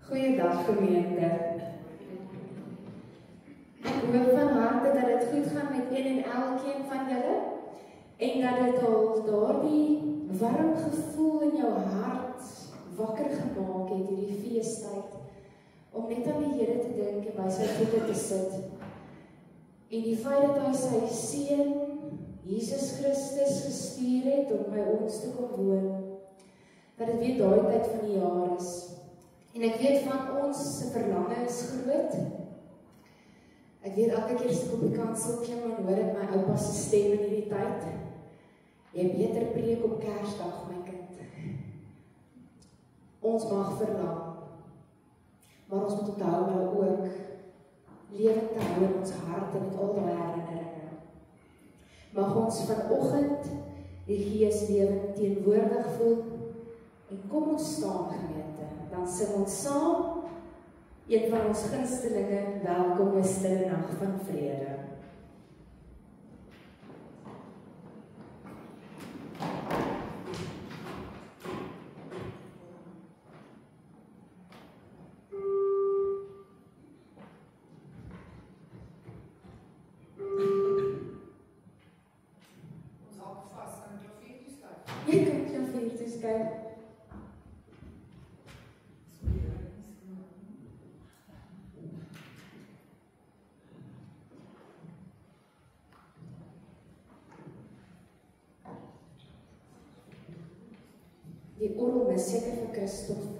Goeiedag gemeente. Ek hoop van harte dat dit goed gaan met een en elkeen van julle en dat dit al daardie warm gevoel in jou hart wakker gemaak het hierdie feestyd om net aan die Here te dink en by sy voete te sit. En die feit dat hy sy seun Jesus Christus gestuur het om by ons te kom woon, dat dit weer daai tyd van die jaar is. En ek weet van ons se verlange is groot. Ek weet elke keer as ek op die kansel klim en hoor ek my oupa se stem in hierdie tyd. Jy beter preek op Kersdag, my kind. Ons mag verlang, maar ons moet onthou nou ook lewend te hou in ons harte met al daai herinneringe. Mag ons vanoggend die Gees lewend teenwoordig voel en kom ons staan gemeente. Dan sing ons saam een van ons gunstelinge, Welkom 'n stille nag van vrede. Ons hou vas aan die klaviertjies kyk. Jy kan klaviertjies kyk. Die orgel is seker vir Christof.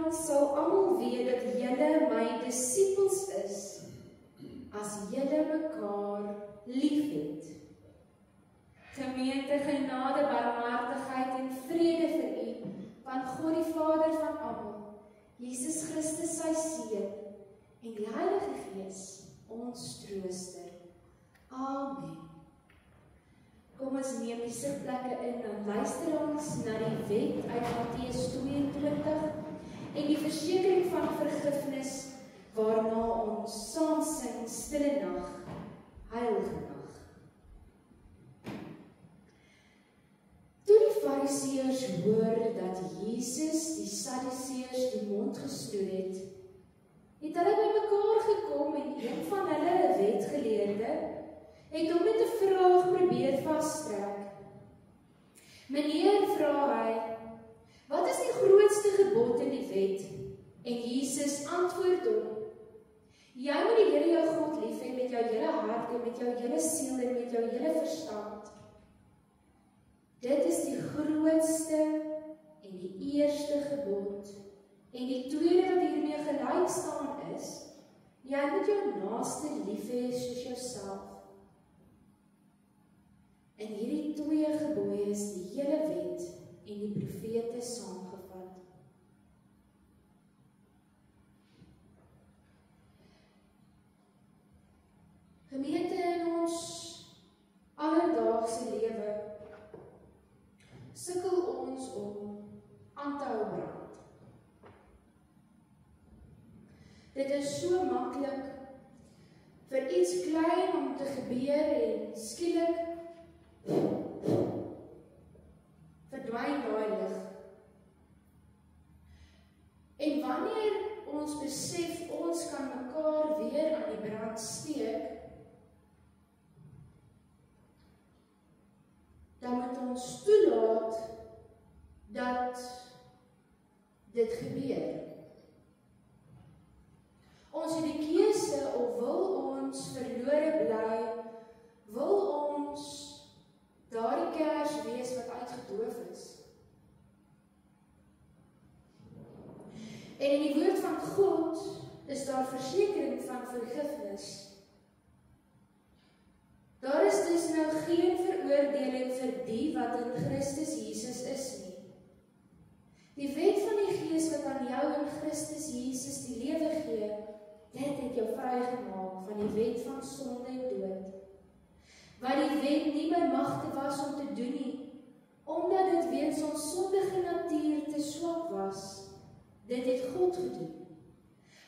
dan sal almal weet dat julle my disippels is, as julle mekaar liefhet. Gemeente, genade, barmhartigheid en vrede vir u, van God die Vader van almal, Jesus Christus sy Seun, en die Heilige Gees, ons trooster. Amen. Kom ons neem die sitplekke in, dan luister ons na die wet uit Matteus 22 en die versekering van vergifnis, waarna ons saam sing, stille nag, heilige nag. Toe die Fariseërs hoor dat Jesus die Sadduseërs die mond gesnoer het, het hulle bymekaar gekom en een van hulle, 'n wetgeleerde, het hom met 'n vraag probeer vasstrek. Meneer, vra hy, wat is die grootste gebod in die wet? En Jesus antwoord hom, jy moet die Here jou God lief hê met jou hele hart en met jou hele siel en met jou hele verstand. Dit is die grootste en die eerste gebod. En die tweede wat hiermee gelyk staan is, jy moet jou naaste lief hê soos jouself. En hierdie twee gebooie is die hele wet en die profete saamgevat. Gemeente, in ons alledaagse lewe sukkel ons om aan te hou brand. Dit is so maklik vir iets klein om te gebeur en skielik verdwyn daai lig. En wanneer ons besef ons kan mekaar weer aan die brand steek, dan moet ons toelaat dat dit gebeur. Ons het die keuse of wil ons verlore bly, wil ons daardie kers wees wat uitgedoof is. En in die woord van God is daar versekering van vergifnis. Daar is dus nou geen veroordeling vir die wat in Christus Jesus is nie. Die wet van die Gees wat aan jou in Christus Jesus die lewe gee, dit het jou vrygemaak van die wet van sonde en dood. Wat die wet nie by magte was om te doen nie, omdat dit weens ons sondige natuur te swak was. Dit het God gedoen.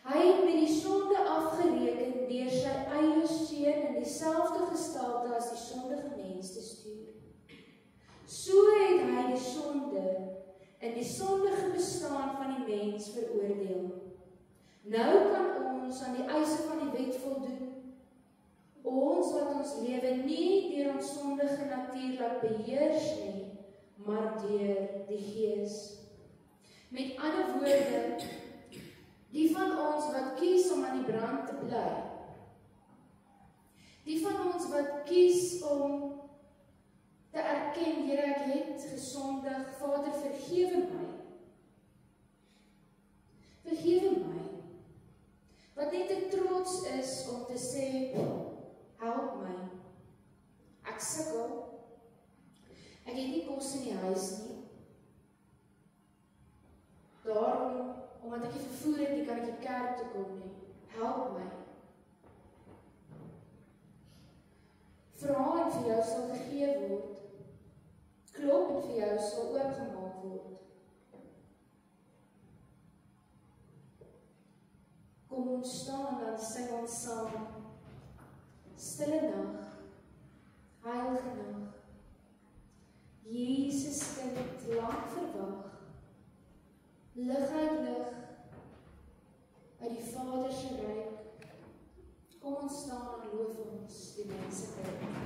Hy het met die sonde afgereken deur sy eie seun in dieselfde gestalte as die sondige mens te stuur. So het hy die sonde en die sondige bestaan van die mens veroordeel. Nou kan ons aan die eise van die wet voldoen. Ons wat ons lewe nie deur ons sondige natuur laat beheers nie, maar deur die Gees. Met ander woorde, die van ons wat kies om aan die brand te bly, die van ons wat kies om te erken, Here, ek het gesondig, Vader, vergewe my. Vergewe my. Wat net te trots is om te sê, help my. Ek sukkel. Ek het nie kos in die huis nie. Daarom, omdat ek nie vervoer het nie, kan ek nie kerk toe kom nie. Help my. Vra en vir jou sal gegee word. Klop en vir jou sal oopgemaak word. Kom ons staan, dan sing ons saam. Stille nag, heilige nag. Jesus kind lang verwag. Lig uit lig, uit die Vader se ryk. Kom ons staan en loof ons die mense kind.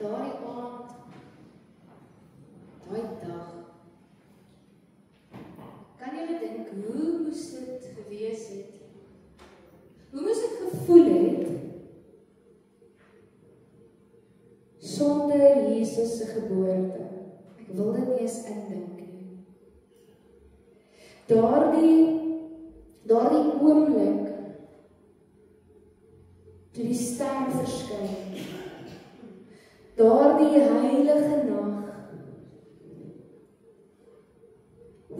daardie aand, daai dag, kan julle dink, hoe moes dit gewees het? Hoe moes dit gevoel het, sonder Jesus se geboorte? Ek wil dit nie eens indink nie. Daardie oomblik, toe die ster verskyn, daardie heilige nag,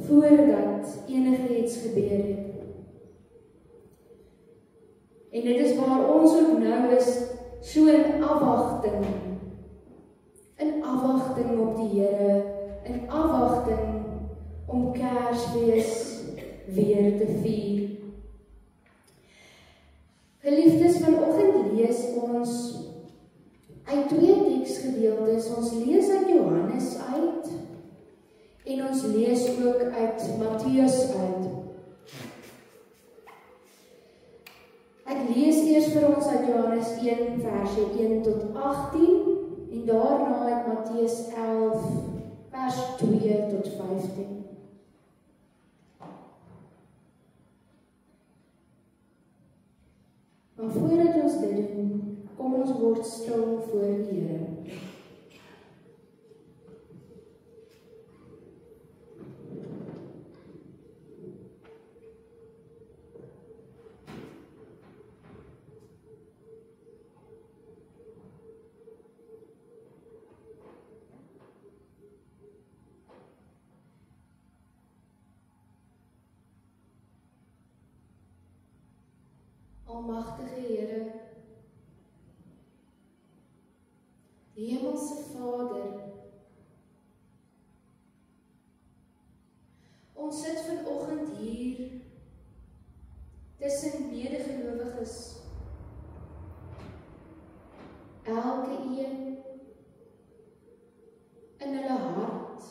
voordat enigiets gebeur het. En dit is waar ons ook nou is, so in afwagting op die Here, in afwagting om Kersfees weer te vier. Geliefdes, vanoggend lees ons uit 2 teksgedeeltes. Ons lees uit Johannes uit en ons lees ook uit Matteus uit. Ek lees eers vir ons uit Johannes 1 verse 1 tot 18 en daarna uit Matteus 11 vers 2 tot 15. Maar voordat ons dit doen, kom ons word stil voor die Here. Almagtige Here, Hemelse Vader, ons sit vanoggend hier tussen medegelowiges, elke een in hulle hart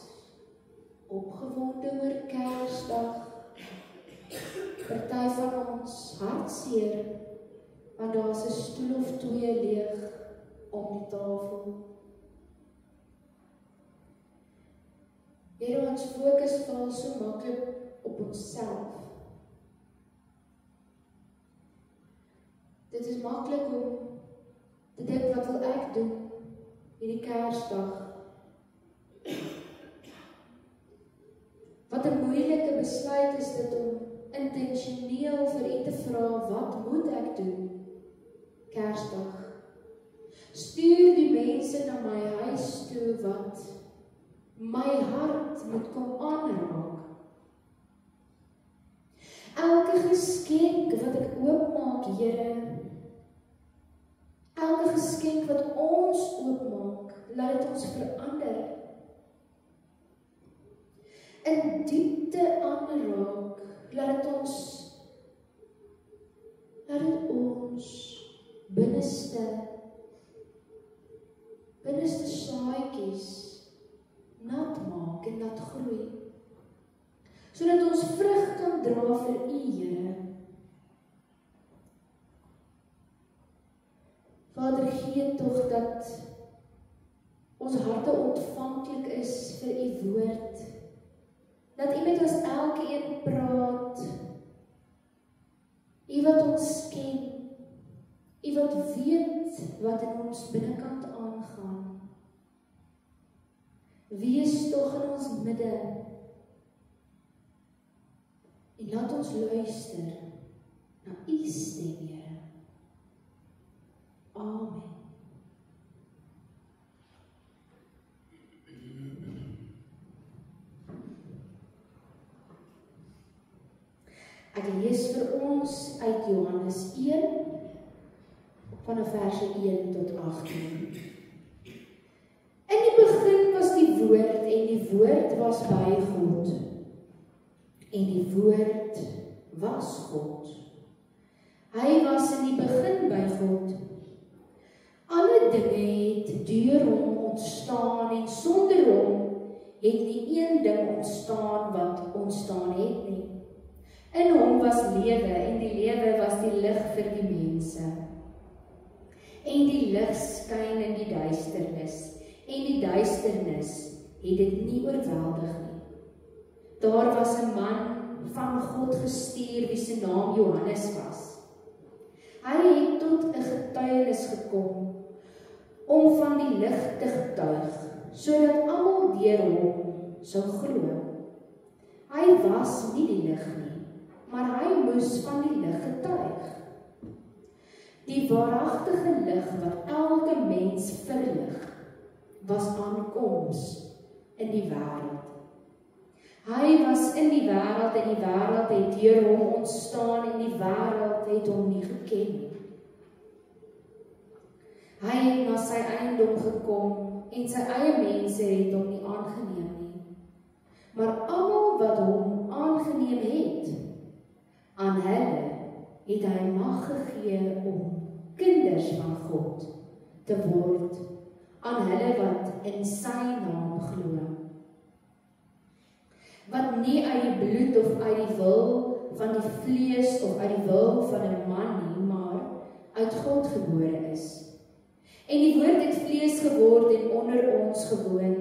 opgewonde oor Kersdag. Party van ons hartseer, want daar's 'n stoel of 2 leeg om die tafel. Here, ons fokus val so maklik op onsself. Dit is maklik om te dink, wat wil ek doen hierdie Kersdag? Wat 'n moeilike besluit is dit om intentioneel vir U te vra, wat moet ek doen Kersdag? Stuur die mense na my huis toe wat my hart moet kom aanraak. Elke geskenk wat ek oopmaak, Here, elke geskenk wat ons oopmaak, laat dit ons verander. In diepte aanraak, laat dit ons binneste saadjies nat maak en laat groei, sodat ons vrug kan dra vir U, Here. Vader, gee tog dat ons harte ontvanklik is vir U woord, dat U met ons elkeen praat, U wat ons ken, U wat weet wat in ons binnekant aangaan. Wees tog in ons midde en laat ons luister na U stem, Here. Amen. Ek lees vir ons uit Johannes 1 vanaf verse 1 tot 18. In die begin was die woord en die woord was by God. En die woord was God. Hy was in die begin by God. Alle dinge het deur hom ontstaan en sonder hom het nie een ding ontstaan wat ontstaan het nie. In hom was lewe en die lewe was die lig vir die mense. En die lig skyn in die duisternis, en die duisternis het dit nie oorweldig nie. Daar was 'n man van God gestuur wie se naam Johannes was. Hy het tot 'n getuienis gekom om van die lig te getuig, sodat almal deur hom sou glo. Hy was nie die lig nie, maar hy moes van die lig getuig. Die waaragtige lig wat elke mens verlig, was aankoms in die wêreld. Hy was in die wêreld en die wêreld het deur hom ontstaan en die wêreld het hom nie geken nie. Hy het na sy eiendom gekom en sy eie mense het hom nie aangeneem nie. Maar almal wat hom aangeneem het, aan hulle het hy mag gegee om kinders van God te word, aan hulle wat in sy naam glo. Wat nie uit die bloed of uit die wil van die vlees of uit die wil van 'n man nie, maar uit God gebore is. En die woord het vlees geword en onder ons gewoon,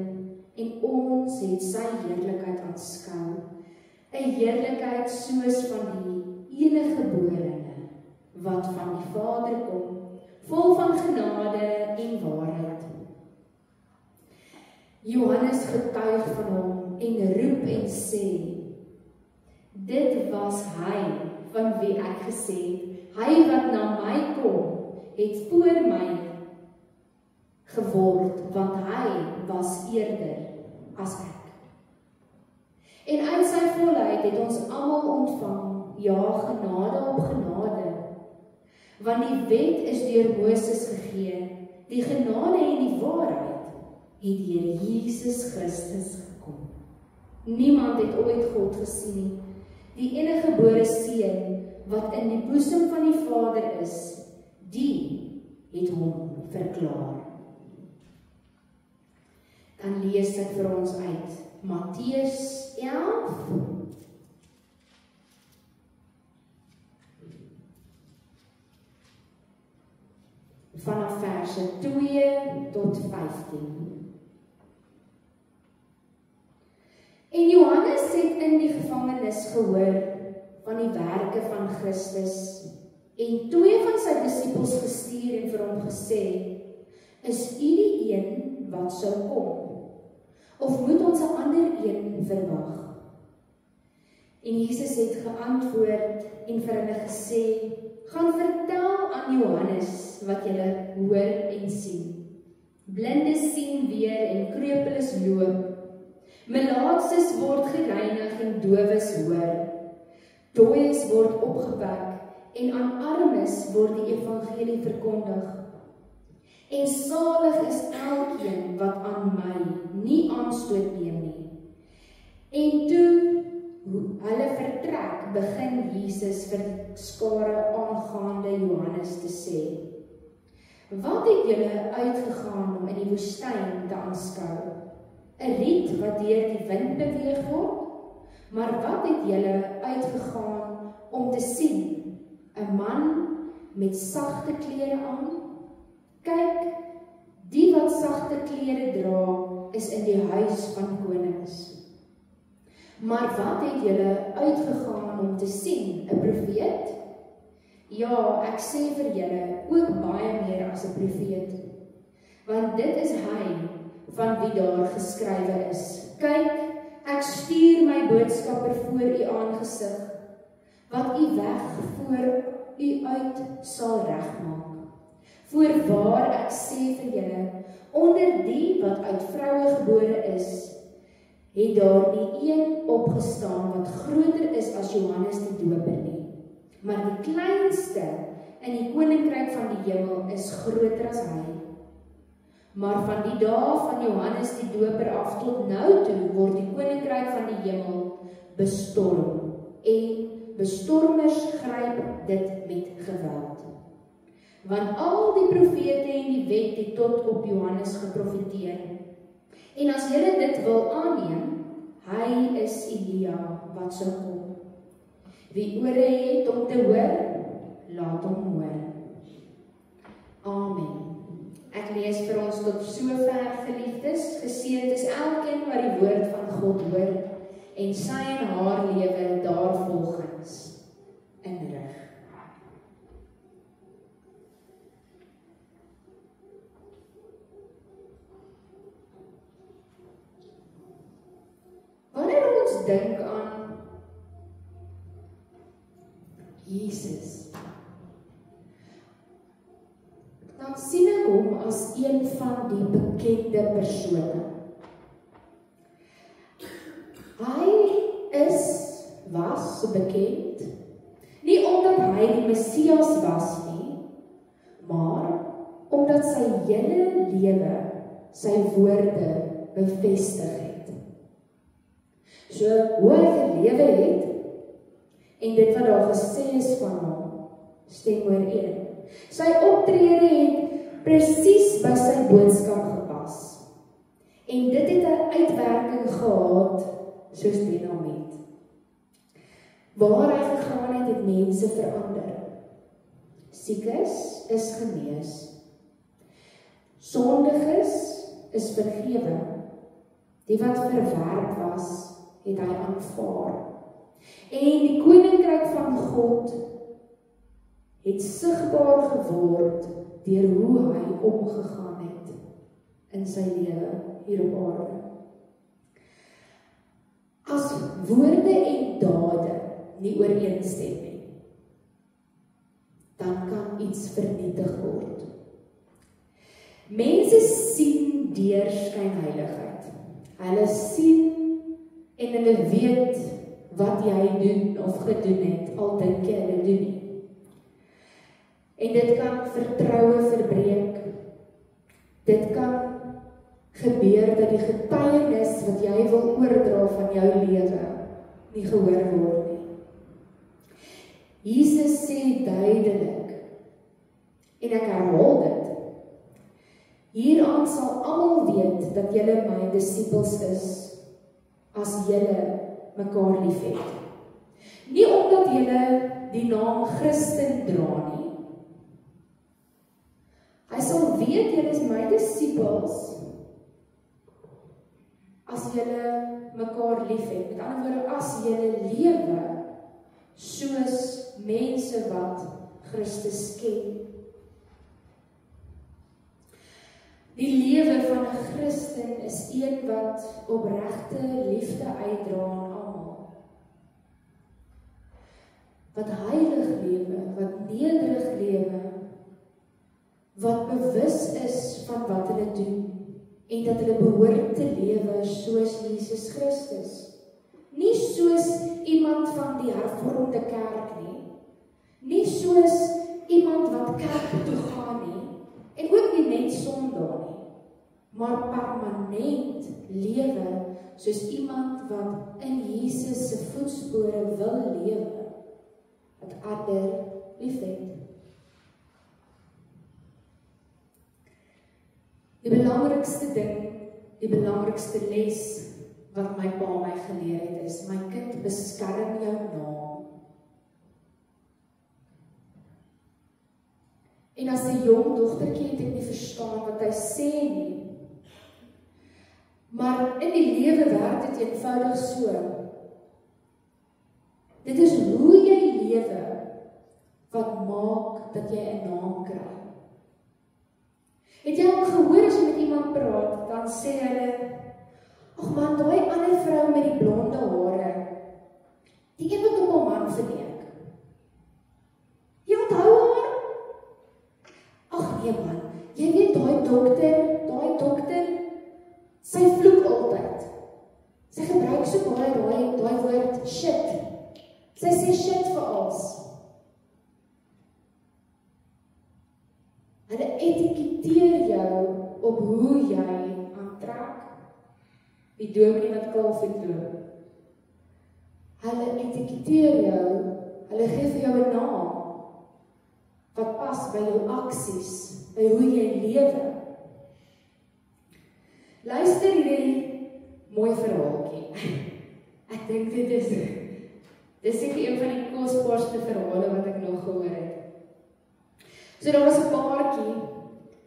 en ons het sy heerlikheid aanskou, 'n heerlikheid soos van die eniggeborene, wat van die Vader kom, vol van genade en waarheid. Johannes getuig van hom en roep en sê, dit was hy van wie ek gesê het, hy wat na my kom, het voor my geword, want hy was eerder as ek. En uit sy volheid het ons almal ontvang, ja, genade op genade, want die wet is deur Moses gegee, die genade en die waarheid het deur Jesus Christus gekom. Niemand het ooit God gesien nie, die eniggebore seun wat in die boesem van die Vader is, die het hom verklaar. Dan lees ek vir ons uit Matteus 11 vanaf verse 2 tot 15. En Johannes het in die gevangenis gehoor van die werke van Christus en 2 van sy disippels gestuur en vir hom gesê, is u die een wat sou kom? Of moet ons 'n ander een verwag? En Jesus het geantwoord en vir hulle gesê, gaan vertel aan Johannes wat julle hoor en sien. Blindes sien weer en kreupeles loop. Melaatses word gereinig en dowes hoor. Dooies word opgewek en aan armes word die evangelie verkondig. En salig is elkeen wat aan my nie aanstoot neem nie. En toe hulle vertrek, begin Jesus vir die skare aangaande Johannes te sê, wat het julle uitgegaan om in die woestyn te aanskou? 'n riet wat deur die wind beweeg word? Maar wat het julle uitgegaan om te sien? 'n man met sagte klere aan? Kyk, die wat sagte klere dra, is in die huis van konings. Maar wat het julle uitgegaan om te sien? 'n profeet? Ja, ek sê vir julle, ook baie meer as 'n profeet. Want dit is hy van wie daar geskrywe is. Kyk, ek stuur my boodskapper voor u aangesig, wat u weg voor u uit sal regmaak. Voorwaar ek sê vir julle, onder die wat uit vroue gebore is, het daar nie een opgestaan wat groter is as Johannes die Doper nie. Maar die kleinste in die koninkryk van die hemel is groter as hy. Maar van die dae van Johannes die Doper af tot nou toe word die koninkryk van die hemel bestorm en bestormers gryp dit met geweld. Want al die profete en die wet het tot op Johannes geprofeteer. En as julle dit wil aanneem, hy is Elia wat sou kom. Wie ore het om te hoor, laat hom hoor. Amen. Ek Ek lees vir ons tot sover, geliefdes, geseënd is elkeen wat die woord van God hoor en sy en haar lewe daarvolgens inrig. Wanneer ons dink aan Jesus, dan sien ek hom as een van die bekende persone. Hy was bekend, nie omdat hy die Messias was nie, maar omdat sy hele lewe sy woorde bevestig het. So, hoe hy gelewe het, en dit wat daar gesê is van hom, stem ooreen. Sy optrede het presies by sy boodskap gepas. En dit het 'n uitwerking gehad soos dynamiet. Waar hy gegaan het, het mense verander. Siekes is genees. Sondiges is vergewe. Die wat verwerp was, het hy aanvaar. En die koninkryk van God het sigbaar geword deur hoe hy omgegaan het in sy lewe hier op aarde. As woorde en dade nie ooreenstem nie, dan kan iets vernietig word. Mense sien deur skynheiligheid. Hulle sien en hulle weet wat jy doen of gedoen het, al dink jy hulle doen nie. En dit kan vertroue verbreek. Dit kan gebeur dat die getuienis wat jy wil oordra van jou lewe nie gehoor word nie. Jesus sê duidelik, en ek herhaal dit, hieraan sal almal weet dat julle my disippels is, as julle mekaar liefhet. Nie omdat julle die naam Christen dra nie. Hy sal weet julle is my disippels as julle mekaar liefhet. Met ander woorde, as julle lewe soos mense wat Christus ken. Die lewe van 'n Christen is een wat opregte liefde uitdra aan almal. Wat heilig lewe, wat nederig lewe, wat bewus is van wat hulle doen en dat hulle behoort te lewe soos Jesus Christus. Nie soos iemand van die hervormde kerk nie. Nie soos iemand wat kerk toe gaan nie. En ook nie net Sondag nie. Maar permanent lewe soos iemand wat in Jesus se voetspore wil lewe. Wat ander liefhet. Die belangrikste ding, die belangrikste les wat my pa my geleer het is, my kind, beskerm jou naam. En as 'n jong dogtertjie het ek nie verstaan wat hy sê nie. Maar in die lewe werk dit eenvoudig so. Dit is hoe jy lewe wat maak dat jy 'n naam kry. Het jy al gehoor as jy met iemand praat, dan sê hulle, ag man, daai ander vrou met die blonde hare, die een wat op haar man verneek. Jy onthou haar? Ag nee man, jy weet daai dokter, sy vloek altyd. Sy gebruik so baie daai woord shit. Sy sê shit vir alles. Hulle etiketeer jou op hoe jy aantrek. Die dominee wat kalfie loop. Hulle etiketeer jou, hulle gee vir jou 'n naam wat pas by jou aksies, by hoe jy lewe. Luister hierdie mooi verhaaltjie. Ek dink dit is seker een van die kosbaarste verhale wat ek nog gehoor het. So daar was 'n paartjie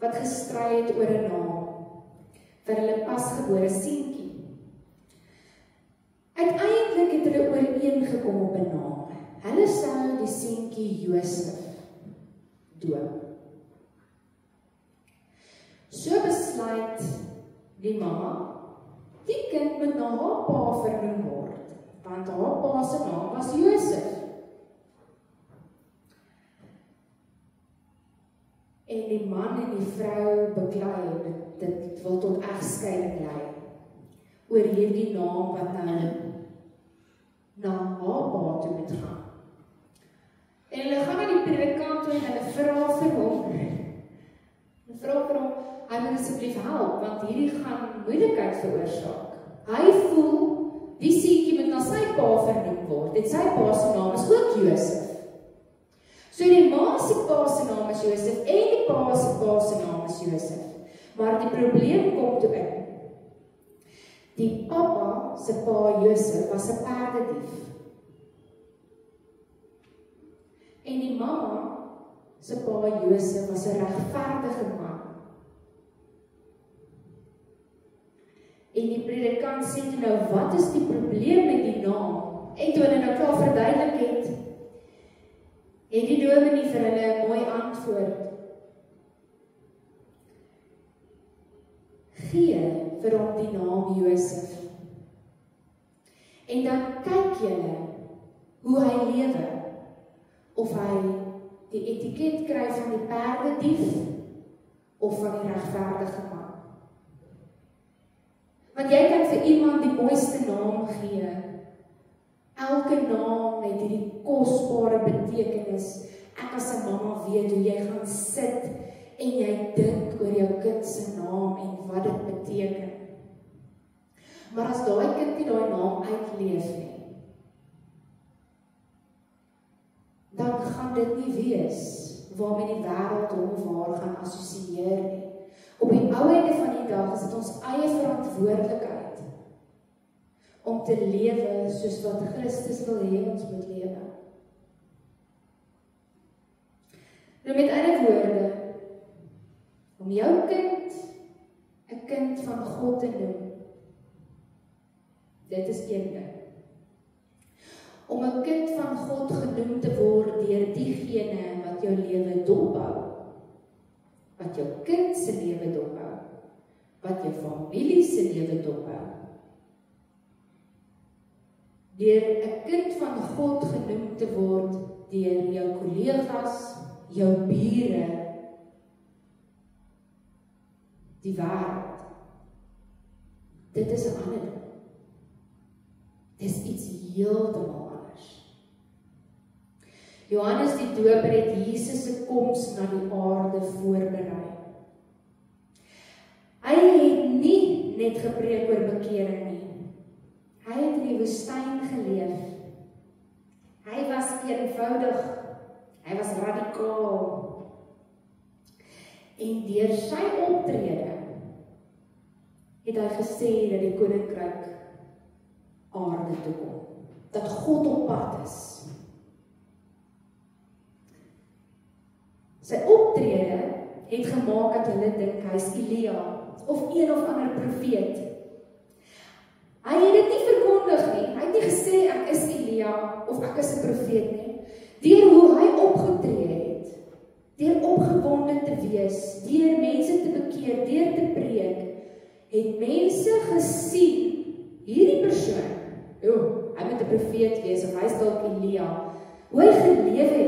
wat gestry het oor 'n naam vir hulle pasgebore seentjie. Uiteindelik het hulle ooreengekom op 'n naam. Hulle sou die seentjie Josef doop. So besluit die mamma, die kind moet na haar pa vernoem word, want haar pa se naam was Josef. En die man en die vrou beklei, dit wil tot egskeiding lei, oor hierdie naam wat nou na haar pa toe moet gaan. En hulle gaan na die predikant toe en hulle vra vir hom, hy moet asseblief help, want hierdie gaan moeilikheid veroorsaak. Hy voel, die seentjie moet na sy pa vernoem word, en sy pa se naam is ook Josef. So die ma se pa se naam is Josef, en die pa se naam is Josef. Maar die probleem kom toe in. Die papa se pa Josef was 'n perdedief. En die mamma se pa Josef was 'n regverdige man. En die predikant sê toe nou, wat is die probleem met die naam? En toe hulle nou klaar verduidelik het die dominee vir hulle 'n mooi antwoord. Gee vir hom die naam Josef. En dan kyk julle hoe hy lewe. Of hy die etiket kry van die perdedief of van die regverdige man. Want jy kan vir iemand die mooiste naam gee. Elke naam het hierdie kosbare betekenis. Ek as 'n mamma weet hoe jy gaan sit en jy dink oor jou kind se naam en wat dit beteken. Maar as daai kind nie daai naam uitleef nie, dan gaan dit nie wees waarmee die wêreld hom of haar gaan assosieer nie. Op die ou einde van die dag is dit ons eie verantwoordelikheid om te lewe soos wat Christus wil hê ons moet lewe. Nou met ander woorde, om jou kind 'n kind van God te noem, dit is een ding. Om 'n kind van God genoem te word deur diegene wat jou lewe dophou, wat jou kind se lewe dophou, wat jou familie se lewe dophou. Deur 'n kind van God genoem te word deur jou kollegas, jou bure, die wêreld. Dit is 'n ander ding. Dis iets heeltemal anders. Johannes die Doper het Jesus se koms na die aarde voorberei. Hy het nie net gepreek oor bekering nie. Hy het in die woestyn geleef. Hy was eenvoudig. Hy was radikaal. En deur sy optrede het hy gesê dat die koninkryk aarde toe kom. Dat God op pad is. Sy optrede het gemaak dat hulle dink hy is Elia of een of ander profeet. Hy het dit nie verkondig nie. Hy het nie gesê ek is Elia of ek is 'n profeet nie. Deur hoe hy opgetree het, deur opgewonde te wees, deur mense te bekeer, deur te preek, het mense gesien hierdie persoon, hy moet 'n profeet wees of hy is dalk Elia. Hoe hy gelewe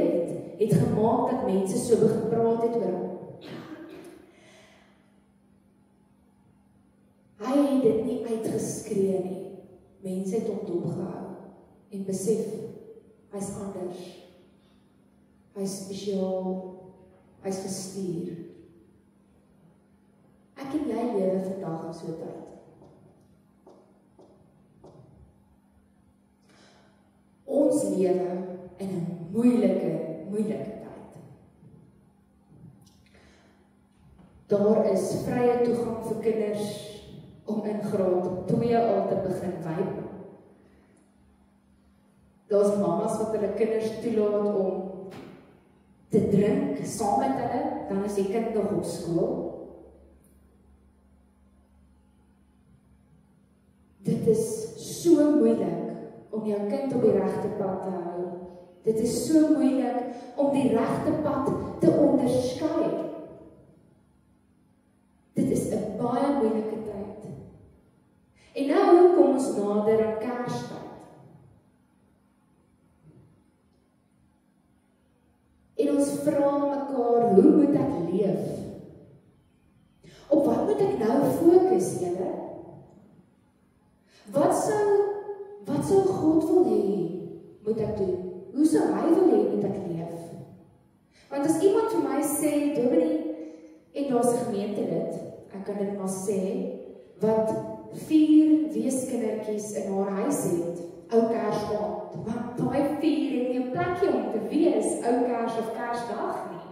het gemaak dat mense so begin praat het oor hom. Hy het dit nie uitgeskree nie. Mense het hom dopgehou en besef, hy's anders. Hy's spesiaal. Hy's gestuur. Ek en jy lewe vandag in so 'n tyd. Ons lewe in 'n moeilike tyd. Daar is vrye toegang vir kinders om in graad 2 al te begin wyp. Daar's mamas wat hulle kinders toelaat om te drink saam met hulle, dan is die kind nog op skool. Dit is so moeilik om jou kind op die regte pad te hou. Dit is so moeilik om die regte pad te onderskei. Dit is 'n baie moeilike tyd. En nou kom ons nader aan Kerstyd. En ons vra mekaar, hoe moet ek leef? Op wat moet ek nou fokus, julle? Wat sou God wil hê moet ek doen? Hoe sou hy wil hê moet ek leef? Want as iemand vir my sê, Dominee, en daar's 'n gemeentelid, ek kan dit maar sê, wat 4 weeskindertjies in haar huis het, ou Kersmaand, want daai 4 het nie 'n plekjie om te wees, ou Kers of Kersdag nie.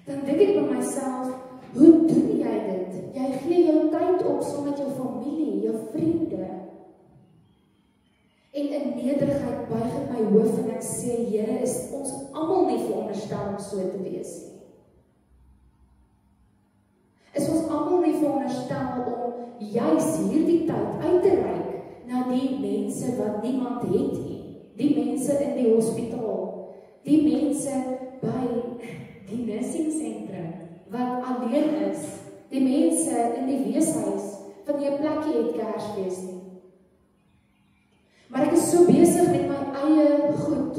Dan dink ek by myself, hoe doen jy dit? Jy gee jou tyd op saam met jou familie, jou vriende. En in nederigheid buig ek my hoof en ek sê, Here, is ons almal nie veronderstel om so te wees nie. Is ons almal nie veronderstel om juis hierdie tyd uit te reik na die mense wat niemand het nie, die mense in die hospitaal, die mense by die nursing-sentrum wat alleen is, die mense in die weeshuis wat nie 'n plekjie het Kersfees nie. Maar ek is so besig met my eie goed.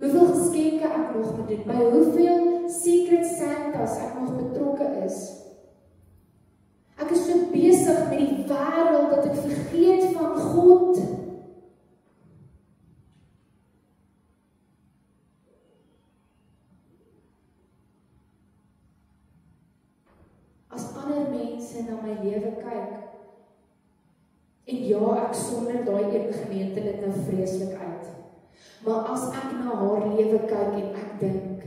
Hoeveel geskenke ek nog moet doen, by hoeveel Secret Santas ek nog betrokke is. Ek is so besig met die wêreld dat ek vergeet van God. As ander mense na my lewe kyk, en ja, ek sonder daai een gemeentelid nou vreeslik uit. Maar as ek na haar lewe kyk en ek dink,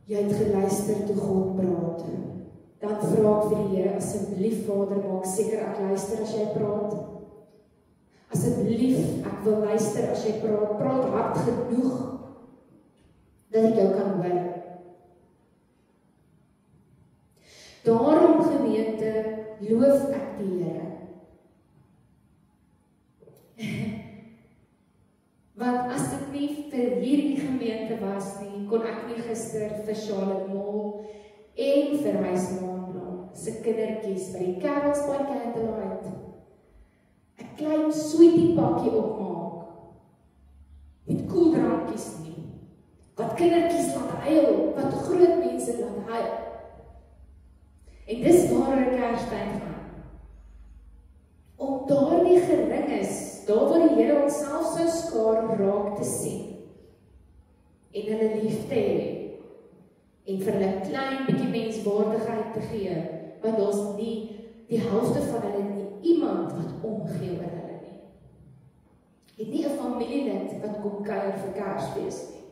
jy het geluister toe God praat, dan vra ek vir die Here, asseblief Vader, maak seker ek luister as jy praat. Asseblief, ek wil luister as jy praat, praat hard genoeg, dat ek jou kan hoor. Daarom gemeente, loof ek die Here. Want as ek nie vir hierdie gemeente was nie, kon ek nie gister vir Charlotte Mall en vir Huismaanblom se kindertjies by die Carols by Candlelight 'n klein sweetie pakkie opmaak met koeldrankies nie, wat kindertjies laat huil, wat groot mense laat huil. En dis waar 'n Kerstyd gaan. Om daardie geringes, daar waar die Here onsself sou skaar, raak te sien. En hulle lief te hê. En vir hulle klein bietjie menswaardigheid te gee, want daar's nie die helfte van hulle nie iemand wat omgee oor hulle nie. Het nie 'n familielid wat kom kuier vir Kersfees nie.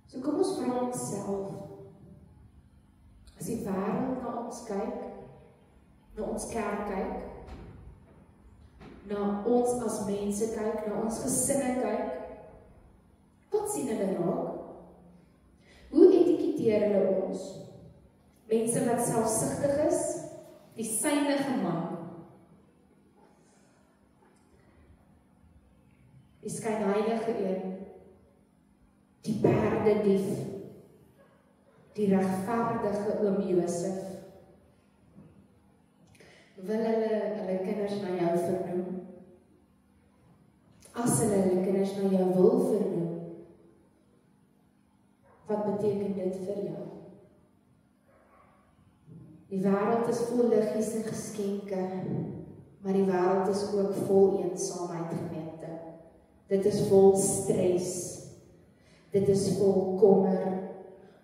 So kom ons vra onsself, as die wêreld na ons kyk, na ons kerk kyk, na ons as mense kyk, na ons gesinne kyk, wat sien hulle raak? Hoe etiketeer hulle ons? Mense wat selfsugtig is, die synige man, die skynheilige een, die perdedief, die regverdige oom Josef. Wil hulle kinders na jou vernoem? As hulle kinders na jou wil vernoem, wat beteken dit vir jou? Die wêreld is vol liggies en geskenke, maar die wêreld is ook vol eensaamheid, gemeente. Dit is vol stres. Dit is vol kommer,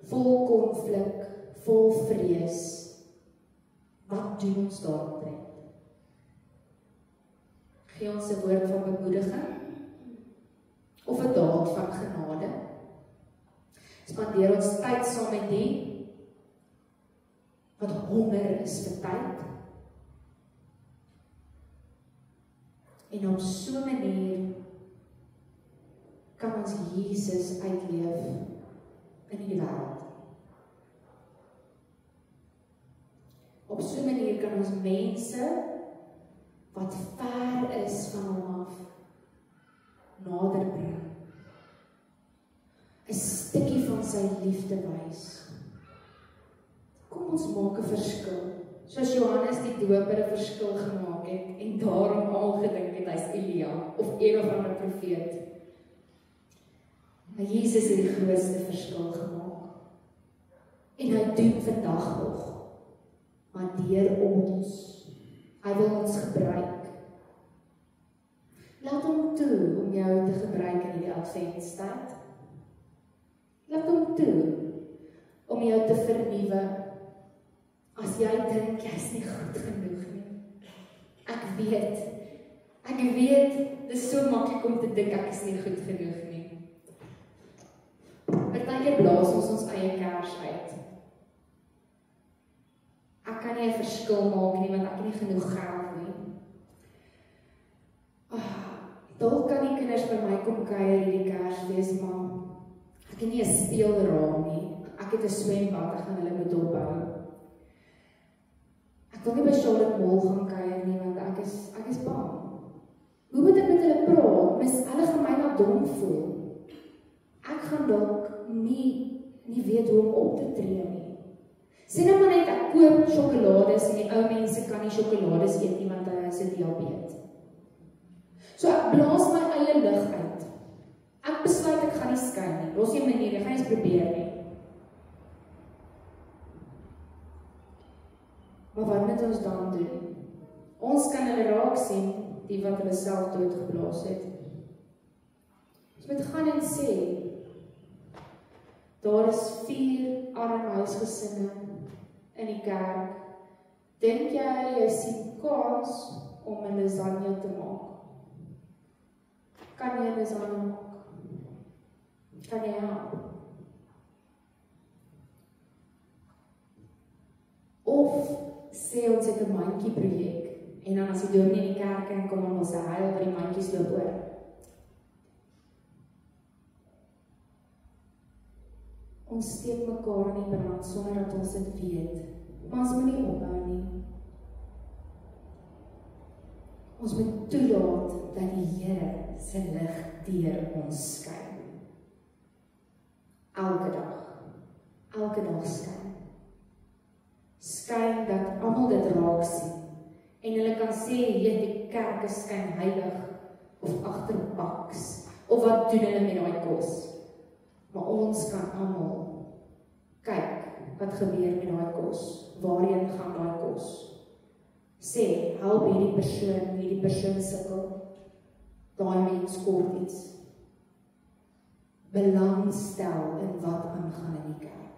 vol konflik, vol vrees. Wat doen ons daaromtrent? Gee ons 'n woord van bemoediging of 'n daad van genade? Spandeer ons tyd saam met die wat honger is vir tyd? En op so 'n manier kan ons ons Jesus uitleef in die wêreld. Op so 'n manier kan ons mense wat ver is van hom af nader bring. 'n stukkie van sy liefde wys. Kom ons maak 'n verskil. Soos Johannes die Doper 'n verskil gemaak het en daarom al gedink het hy's Elia of een of ander profeet. Maar Jesus het die grootste verskil gemaak. En hy doen vandag nog. Maar deur ons. Hy wil ons gebruik. Laat hom toe om jou te gebruik in die adventstyd. Laat hom toe om jou te vernuwe. As jy dink jy's nie goed genoeg nie. Ek weet, dit is so maklik om te dink ek is nie goed genoeg nie. Partykeer blaas ons eie kers uit. Ek kan nie 'n verskil maak nie, want ek het nie genoeg geld nie. Dalk kan die kinders by my kom kuier hierdie Kersfees, maar ek het nie 'n speelraam nie. Ek het 'n swembad, ek gaan hulle moet opbou. Ek wil nie by Charlotte Mall gaan kuier nie, want ek is bang. Hoe moet ek met hulle praat? Hulle gaan my nou dom voel. Ek gaan dalk nie weet hoe om op te tree nie. Sê nou maar net ek koop sjokolades en die ou mense kan nie sjokolades eet nie, want hulle is 'n diabetes. So ek blaas my eie lig uit. Ek besluit ek gaan nie skei nie. Los jy manier, ek gaan eens probeer nie. Maar wat moet ons dan doen? Ons kan hulle raak sien, die wat hulle self doodgeblaas het. Ons moet gaan en sê, daar is 4 arme huisgesinne in die kerk. Dink jy sien kans om 'n lasagne te maak? Kan jy lasagne maak? Kan jy help? Of sê ons het 'n mandjie projek en dan as die dominee in die kerk en kom ons huil oor die mandjies loop oor. Ons steek mekaar in die brand sonder dat ons dit weet. Maar ons moet nie ophou nie. Ons moet toelaat dat die Here se lig deur ons skyn. Elke dag skyn. Skyn dat almal dit raak sien. En hulle kan sê, die kerk skyn heilig of agterbaks of wat doen hulle met daai kos. Maar ons kan almal kyk wat gebeur met daai kos. Waarheen gaan daai kos? Sê, help hierdie persoon sukkel. Daai mens kort iets. Belangstel in wat aangaan in die kerk.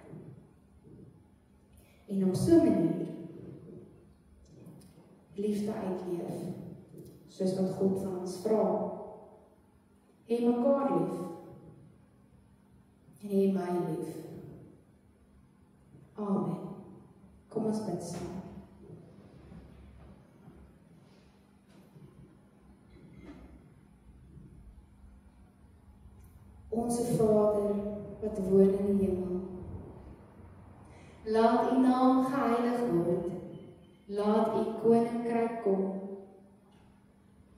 En op so 'n manier liefde uitleef, soos wat God van ons vra. Hê mekaar lief. En hê my lief. Amen. Kom ons bid saam. Onse Vader wat woon in die hemel, laat U naam geheilig word, laat U koninkryk kom,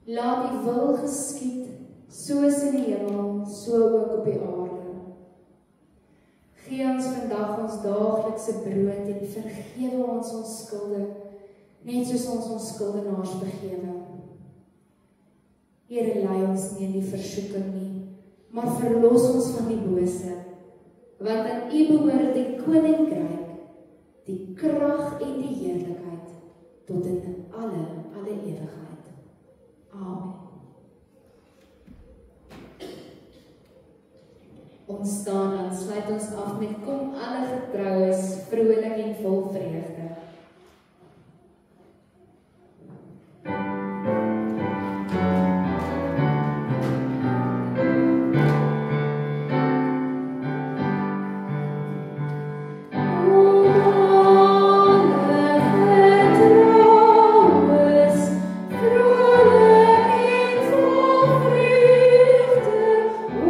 laat U wil geskied, soos in die hemel, so ook op die aarde. Gee ons vandag ons daaglikse brood en vergewe ons ons skulde, net soos ons ons skuldenaars vergewe. Here, lei ons nie in die versoeking nie, maar verlos ons van die bose, want aan U behoort die koninkryk, die krag en die heerlikheid, tot in alle ewigheid. Amen. Ons staan en sluit ons af met kom alle getroues, vrolik en vol vreugde. Vrolijk en vol vreugde, o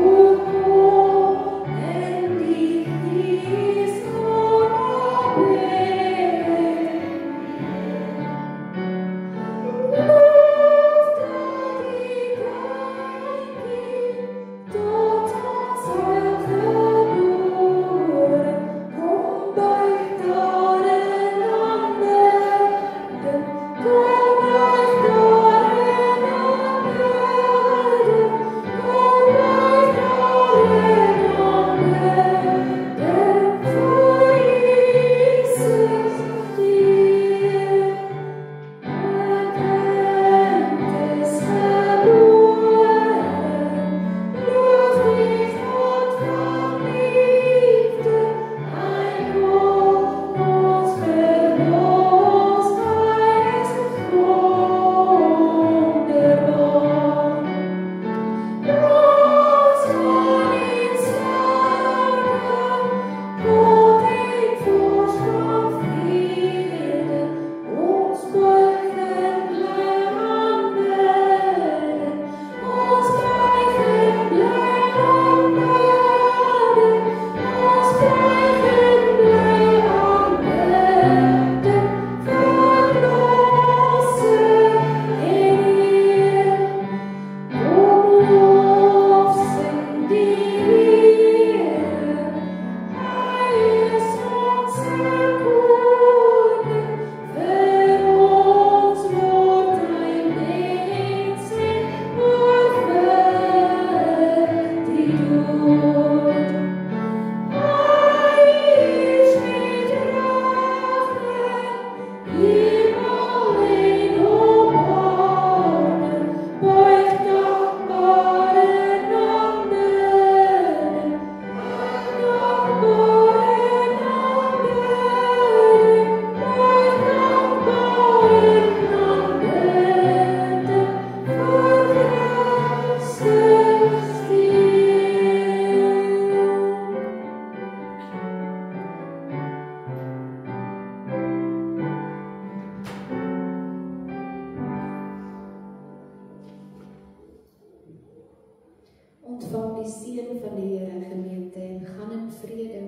Ontvang die seën van die Here, gemeente, en gaan in vrede.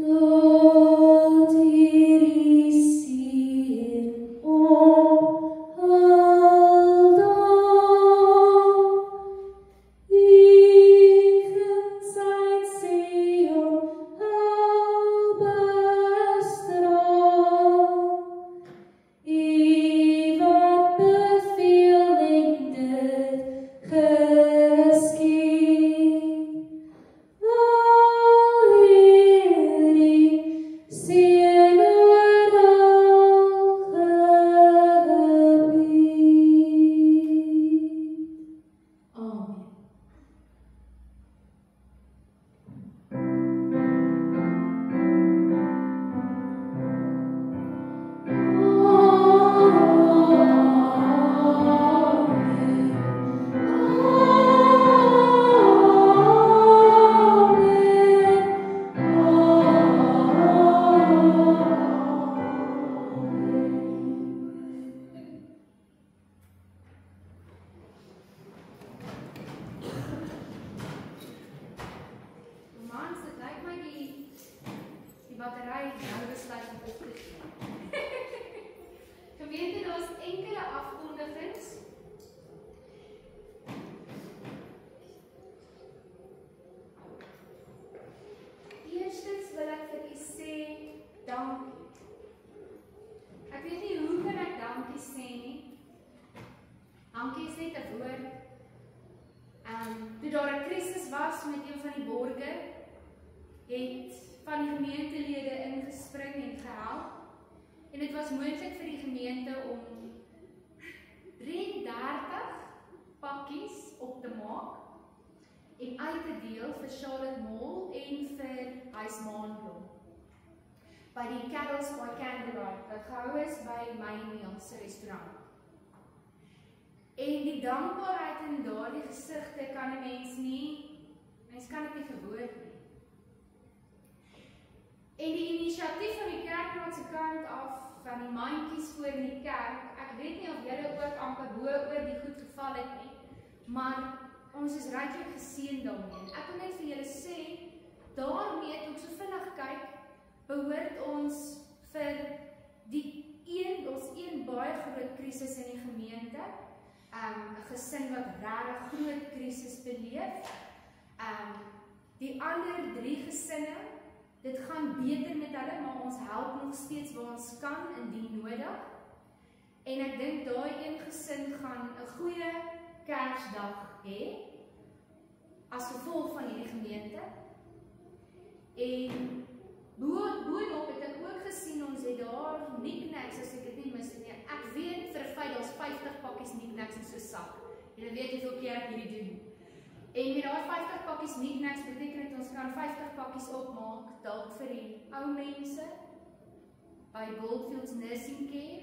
Laat hierdie seën ophal daar, in sy seën hou bestraal, wat beveling dit geskied. Al hierdie seën oral gebied. Amen. Mans, dit lyk my die battery nou besluit om op te gee. Gemeente, daar's enkele afkondigings. Eerstens wil ek vir u sê dankie. Ek weet nie hoe kan ek dankie sê nie. Dankie is net 'n woord. Toe daar 'n krisis was met een van die borge, het van die gemeentelede ingespring en gehelp. En dit was moontlik vir die gemeente om 33 pakkies op te maak en uit te deel vir Charlotte Mall en vir Huis Maanblom. By die Carols by Candlelight, wat gehou is by My Meals restaurant. En die dankbaarheid in daardie gesigte kan 'n mens kan dit nie verwoord nie. En die inisiatief van die kerkraad se kant af, van die mandjies voor in die kerk, ek weet nie of julle ook amper bo oor die goed geval het nie, maar ons is ryklik geseën daarmee. Ek wil net vir julle sê, daarmee, toe ek so vinnig kyk, behoort ons vir ons een baie groot krisis in die gemeente, 'n gesin wat regtig groot krisis beleef. Die ander 3 gesinne, dit gaan beter met hulle, maar ons help nog steeds waar ons kan indien nodig. En ek dink daai een gesin gaan 'n goeie Kersdag hê as gevolg van hierdie gemeente. En boonop het ek ook gesien ons het daar knickknacks, as ek dit nie mis het nie. Ek weet vir 'n feit daar's 50 pakkies knickknacks in so 'n sak. Julle weet hoeveel keer ek hierdie doen. En met daai 50 pakkies knickknacks beteken dit ons kan 50 pakkies opmaak dalk vir die ou mense by Goldfields Nursing Care,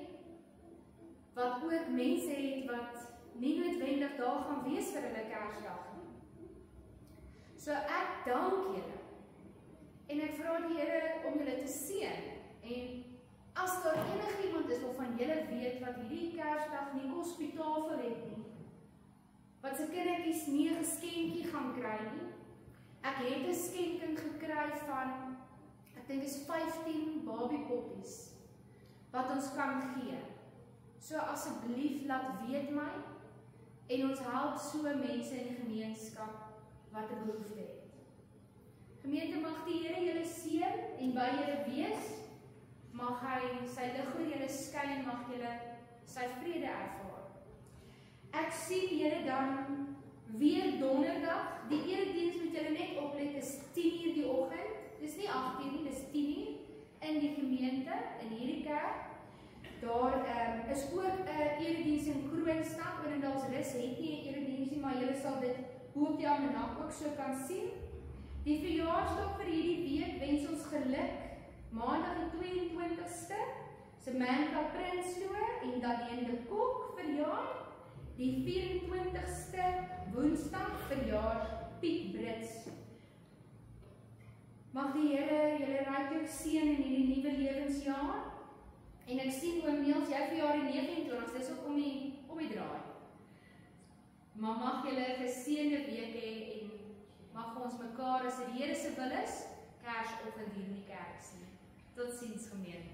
wat ook mense het wat nie noodwendig daar gaan wees vir hulle Kersdag nie. So ek dank julle. En ek vra die Here om julle te seën. En as daar enigiemand is waarvan julle weet wat hierdie Kersdag nie hospitaal het nie, wat se kindertjies nie 'n geskenkie gaan kry nie. Ek het 'n skenking gekry van, ek dink is 15 babiepoppies wat ons kan gee. So asseblief laat weet my en ons help so mense in die gemeenskap wat 'n behoefte het. Gemeente, mag die Here julle seën en by julle wees. Mag hy sy lig oor julle skyn en mag julle sy vrede ervaar. Ek sien julle dan weer donderdag. Die erediens moet julle net oplet, is 10:00 die oggend. Dis nie 8:00 nie, dis 10:00 in die gemeente, in hierdie kerk. Daar is ook 'n erediens in Kroonstad. Orendalsrus het nie 'n erediens nie, maar julle sal dit bo op die almanak ook so kan sien. Die verjaarsdag vir hierdie week wens ons geluk. Maandag die 22ste, Samantha Prinsloo en Danielle de Kok verjaar. Die 24ste Woensdag verjaar Piet Brits. Mag die Here julle ryklik seën in hierdie nuwe lewensjaar. En ek sien oom Niels, jy verjaar die 29ste, dis ook om die draai. Maar mag julle 'n geseënde week hê en mag ons mekaar as die Here se wil is, Kersoggend hier in die kerk sien. Totsiens gemeente.